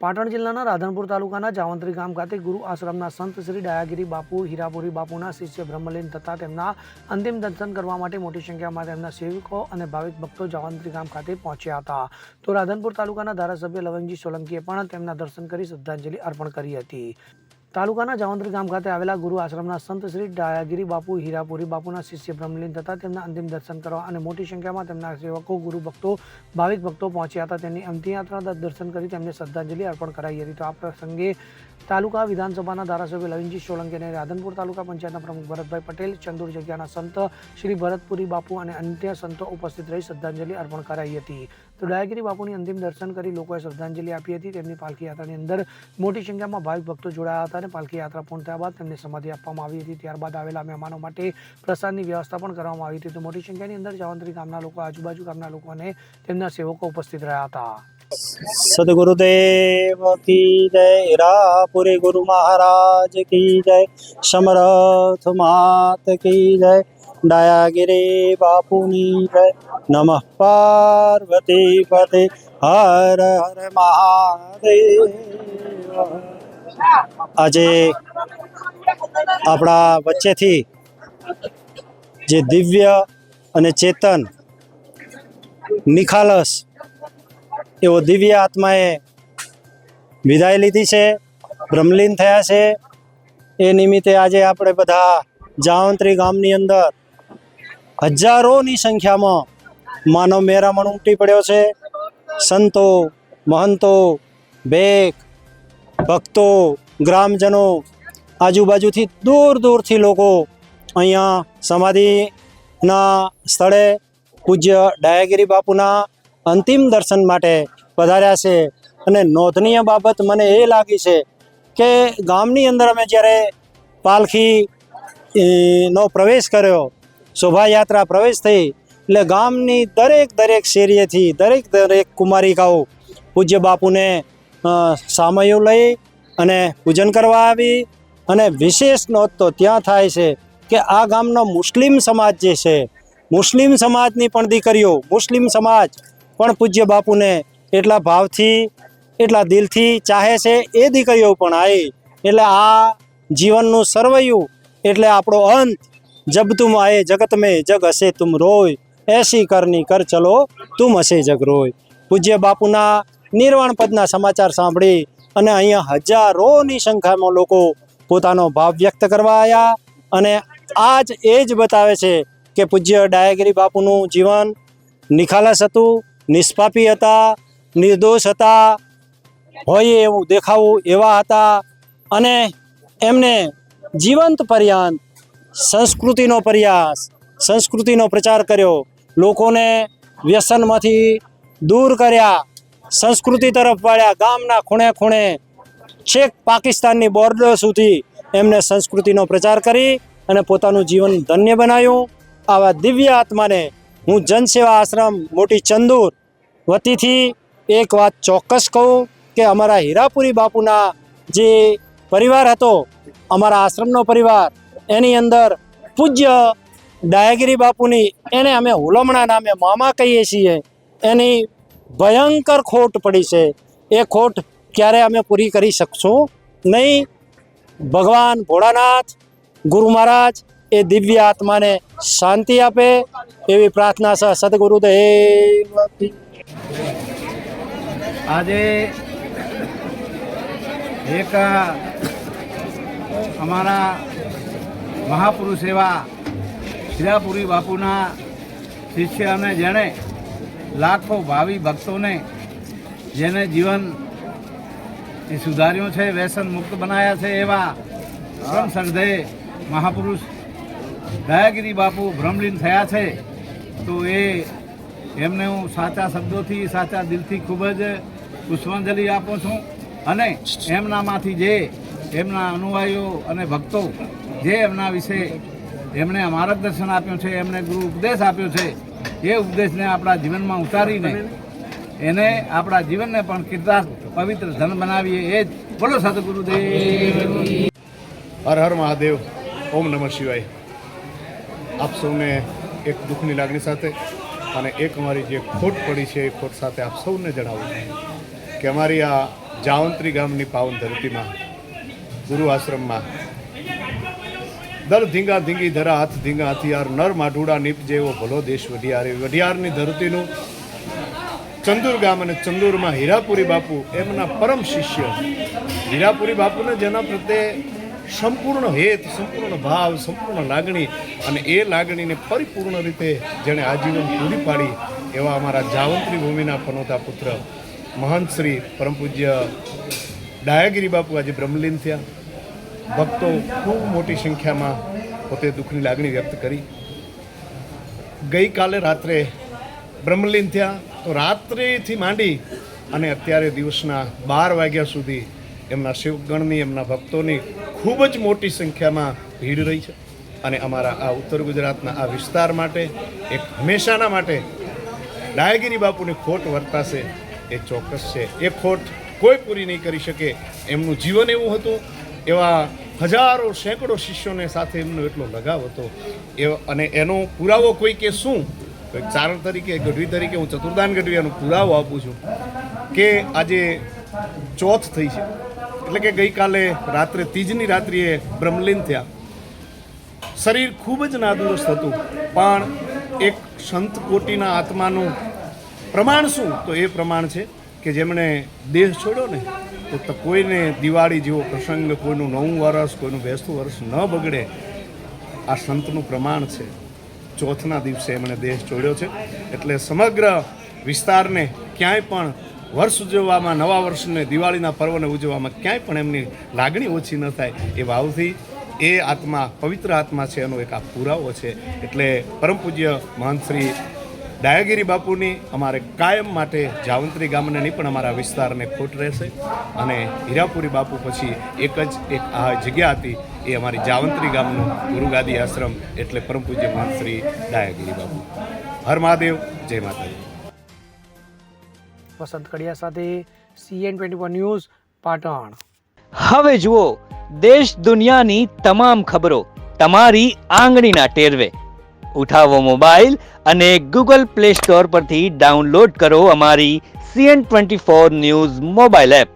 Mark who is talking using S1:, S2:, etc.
S1: પાટણ જિલ્લાના રાધનપુર તાલુકાના જાવંત્રી ગામ ખાતે ગુરુ આશ્રમના સંત શ્રી ડાયાગીરી બાપુ હીરાપુરી બાપુના શિષ્ય બ્રહ્મલીન થતા તેમના અંતિમ દર્શન કરવા માટે મોટી સંખ્યામાં તેમના સેવકો અને ભાવિક ભક્તો જાવંત્રી ગામ ખાતે પહોંચ્યા હતા। તો રાધનપુર તાલુકાના ધારાસભ્ય લવંગજી સોલંકીએ પણ તેમના દર્શન કરી શ્રદ્ધાંજલિ અર્પણ કરી હતી। તાલુકાના જાવંત્રી ગામ ખાતે આવેલા ગુરુ આશ્રમના સંત શ્રી ડાયાગીરી બાપુ હીરાપુરી બાપુના શિષ્ય બ્રહ્મલીન થતા તેમના અંતિમ દર્શન કરવા અને મોટી સંખ્યામાં તેમના સેવકો ગુરુ ભક્તો ભાવિક ભક્તો પહોંચ્યા હતા। તેમની અંતિમ યાત્રા દર્શન કરી તેમને શ્રદ્ધાંજલિ અર્પણ કરાઈ હતી। તો આ પ્રસંગે તાલુકા વિધાનસભાના ધારાસભ્ય લવિંગજી સોલંકી અને રાધનપુર તાલુકા પંચાયતના પ્રમુખ ભરતભાઈ પટેલ, ચંદુર જગ્યાના સંત શ્રી ભરતપુરી બાપુ અને અન્ય સંતો ઉપસ્થિત રહી શ્રદ્ધાંજલિ અર્પણ કરાઈ હતી। તો ડાયાગીરી બાપુની અંતિમ દર્શન કરી લોકોએ શ્રદ્ધાંજલિ આપી હતી। તેમની પાલખી યાત્રાની અંદર મોટી સંખ્યામાં ભાવિક ભક્તો જોડાયા હતા અને પાલખી યાત્રા પૂર્ણ થયા બાદ તેમને સમાધિ આપવામાં આવી હતી। ત્યારબાદ આવેલા મહેમાનો માટે પ્રસાદની વ્યવસ્થા પણ કરવામાં આવી હતી। તો મોટી સંખ્યાની અંદર જાવંત્રી ગામના લોકો, આજુબાજુ ગામના લોકો અને તેમના સેવકો ઉપસ્થિત રહ્યા હતા।
S2: सदगुरुदेव की जय, हीरापुरी गुरु महाराज की जय, समर्थ मात की जय, डायागिरी बापूनी जय, नमः पार्वती पते हर हर महादेव। આજે આપણા વચ્ચેથી જે દિવ્ય અને ચેતન નિખાલસ એવો દિવ્ય આત્માએ વિદાય લીધી છે, બ્રહ્મલીન થયા છે। એ નિમિત્તે આજે આપણે બધા જાવંત્રી ગામની અંદર હજારોની સંખ્યામાં માનવ મેરામણ ઉમટી પડ્યો છે। સંતો, મહંતો, ભેખ, ભક્તો, ગ્રામજનો, આજુબાજુથી દૂર દૂરથી લોકો અહીંયા સમાધિના સ્થળે પૂજ્ય ડાયાગીરી બાપુના અંતિમ દર્શન માટે પધાર્યા છે। અને નોંધનીય બાબત મને એ લાગી છે કે ગામની અંદર અમે જ્યારે પાલખી નો પ્રવેશ કર્યો, શોભાયાત્રા પ્રવેશ થઈ, એટલે ગામની દરેક શેરીએથી દરેક કુમારિકાઓ પૂજ્ય બાપુને સામયું લઈ અને પૂજન કરવા આવી। અને વિશેષ નોંધ તો ત્યાં થાય છે કે આ ગામનો મુસ્લિમ સમાજ જે છે, મુસ્લિમ સમાજની પણ દીકરીઓ, મુસ્લિમ સમાજ પણ પૂજ્ય બાપુને એટલા ભાવથી, એટલા દિલથી ચાહે છે। એ દીકરીઓ પણ આવી, એટલે આ જીવનનું સર્વૈયું એટલે આપણો અંત। જબ તુમ આએ જગત મેં જગ હશે તુમ રોય, એસી કરની કર ચલો તુમ હશે જગ રોય। પૂજ્ય બાપુના નિર્વાણ પદના સમાચાર સાંભળી અને અહીંયા હજારોની સંખ્યામાં લોકો પોતાનો ભાવ વ્યક્ત કરવા આવ્યા। અને આજ એ જ બતાવે છે કે પૂજ્ય ડાયાગીરી બાપુનું જીવન નિખાલસ હતું, નિષ્પાપી હતા, નિર્દોષ હતા, હોય એવું દેખાવું એવા હતા। અને એમને જીવંત પર્યંત સંસ્કૃતિનો પ્રયાસ, સંસ્કૃતિનો પ્રચાર કર્યો, લોકોને વ્યસનમાંથી દૂર કર્યા, સંસ્કૃતિ તરફ વાળ્યા। ગામના ખૂણે ખૂણે છેક પાકિસ્તાનની બોર્ડર સુધી એમને સંસ્કૃતિનો પ્રચાર કરી અને પોતાનું જીવન ધન્ય બનાવ્યું। આવા દિવ્ય આત્માને હું જનસેવા આશ્રમ મોટી ચંદુર વતીથી એક વાત ચોક્કસ કહું કે અમારા હીરાપુરી બાપુના જે પરિવાર હતો, અમારા આશ્રમનો પરિવાર, એની અંદર પૂજ્ય ડાયાગીરી બાપુની, એને અમે હુલમણા નામે મામા કહીએ છીએ, એની ભયંકર ખોટ પડી છે। એ ખોટ ક્યારે અમે પૂરી કરી શકશું નહીં। ભગવાન ભોળાનાથ, ગુરુ મહારાજ એ દિવ્ય આત્માને શાંતિ આપે એવી પ્રાર્થના છે। સદગુરુદેવ।
S3: આજે એક અમારા મહાપુરુષ એવા હીરાપુરી બાપુના શિષ્ય અને જેણે લાખો ભાવિ ભક્તોને જેને જીવન સુધાર્યું છે, વ્યસન મુક્ત બનાવ્યા છે, એવા પરમ શ્રદ્ધેય મહાપુરુષ ડાયાગીરી બાપુ બ્રહ્મલીન થયા છે। તો એમને હું સાચા શબ્દોથી, સાચા દિલથી ખૂબ જ પુષ્પાંજલિ આપું છું। અને એમનામાંથી જે એમના અનુયાયીઓ અને ભક્તો જે એમના વિશે એમણે માર્ગદર્શન આપ્યું છે, એમણે ગુરુ ઉપદેશ આપ્યો છે, એ ઉપદેશને આપણા જીવનમાં ઉતારીને એને આપણા જીવનને પણ કીર્તાર્થ પવિત્ર ધન બનાવીએ। એ જ બોલો સદગુરુદેવ।
S4: હર હર મહાદેવ, ઓમ નમઃ શિવાય। આપ સૌને એક દુઃખની લાગણી સાથે અને એક અમારી જે ખોટ પડી છે એ ખોટ સાથે આપ સૌને જણાવું કે અમારી આ જાવંત્રી ગામની પાવન ધરતીમાં ગુરુ આશ્રમમાં દર ધીંગા ધીંગી ધરા હાથ ધીંગા હથિયાર નર માઢુડા નીપ જેવો ભલો દેશ વઢિયારની ધરતીનું ચંદુર ગામ અને ચંદુરમાં હીરાપુરી બાપુ એમના પરમ શિષ્ય હીરાપુરી બાપુને જેના પ્રત્યે સંપૂર્ણ હેત, સંપૂર્ણ ભાવ, સંપૂર્ણ લાગણી અને એ લાગણીને પરિપૂર્ણ રીતે જેણે આજીવન પૂરી પાડી એવા અમારા જાવંત્રી ભૂમિના પનોતા પુત્ર મહંત શ્રી પરમ પૂજ્ય ડાયાગીરી બાપુ આજે બ્રહ્મલીન થયા. ભક્તો ખૂબ મોટી સંખ્યામાં પોતે દુઃખની લાગણી વ્યક્ત કરી. ગઈકાલે રાત્રે બ્રહ્મલીન થયા તો રાત્રેથી માંડી અને અત્યારે દિવસના 12 વાગ્યા સુધી એમના શિવગણની, એમના ભક્તોની ખૂબ જ મોટી સંખ્યામાં ભીડ રહી છે. અને અમારા આ ઉત્તર ગુજરાતના આ વિસ્તાર માટે એક હંમેશાના માટે ડાયાગીરી બાપુની ખોટ વર્તાશે એ ચોક્કસ છે. એ ખોટ કોઈ પૂરી નહીં કરી શકે. એમનું જીવન એવું હતું, એવા હજારો સેંકડો શિષ્યોને સાથે એમનો એટલો લગાવ હતો અને એનો પુરાવો કોઈ કે શું, એક ચારણ તરીકે, ગઢવી તરીકે હું ચતુર્દાન ગઢવી એનો પુરાવો આપું છું કે આજે ચોથ થઈ છે, એટલે કે ગઈકાલે રાત્રે ત્રીજની રાત્રિએ બ્રહ્મલીન થયા. શરીર ખૂબ જ નાદુરસ્ત હતું, પણ એક સંત કોટીના આત્માનું પ્રમાણ શું, તો એ પ્રમાણ છે કે જેમણે દેહ છોડ્યો ને તો કોઈને દિવાળી જેવો પ્રસંગ, કોઈનું 9 વર્ષ, કોઈનું 20 વર્ષ ન બગડે, આ સંતનું પ્રમાણ છે. ચોથના દિવસે એમણે દેહ છોડ્યો છે. એટલે સમગ્ર વિસ્તારને ક્યાંય પણ વર્ષ ઉજવવામાં, નવા વર્ષને, દિવાળીના પર્વને ઉજવવામાં ક્યાંય પણ એમની લાગણી ઓછી ન થાય એ ભાવથી એ આત્મા પવિત્ર આત્મા છે એનો એક આ પુરાવો છે. એટલે પરમ પૂજ્ય મહંત શ્રી ડાયાગીરી બાપુની અમારે કાયમ માટે જાવંત્રી ગામને નહીં પણ અમારા વિસ્તારને ખોટ રહેશે. અને હીરાપુરી બાપુ પછી એક આ જગ્યા હતી એ અમારી જાવંત્રી ગામનું ગુરુગાદી આશ્રમ, એટલે પરમ પૂજ્ય મહંત શ્રી ડાયાગીરી બાપુ. હર મહાદેવ, જય માતાજી.
S1: વસંત કડિયા સાથે CN24 ન્યૂઝ, પાટણ.
S5: હવે જુઓ દેશ દુનિયાની તમામ ખબરો તમારી આંગળીના ટેરવે. ઉઠાવો મોબાઈલ અને Google Play Store પરથી ડાઉનલોડ કરો અમારી CN24 ન્યૂઝ મોબાઈલ એપ.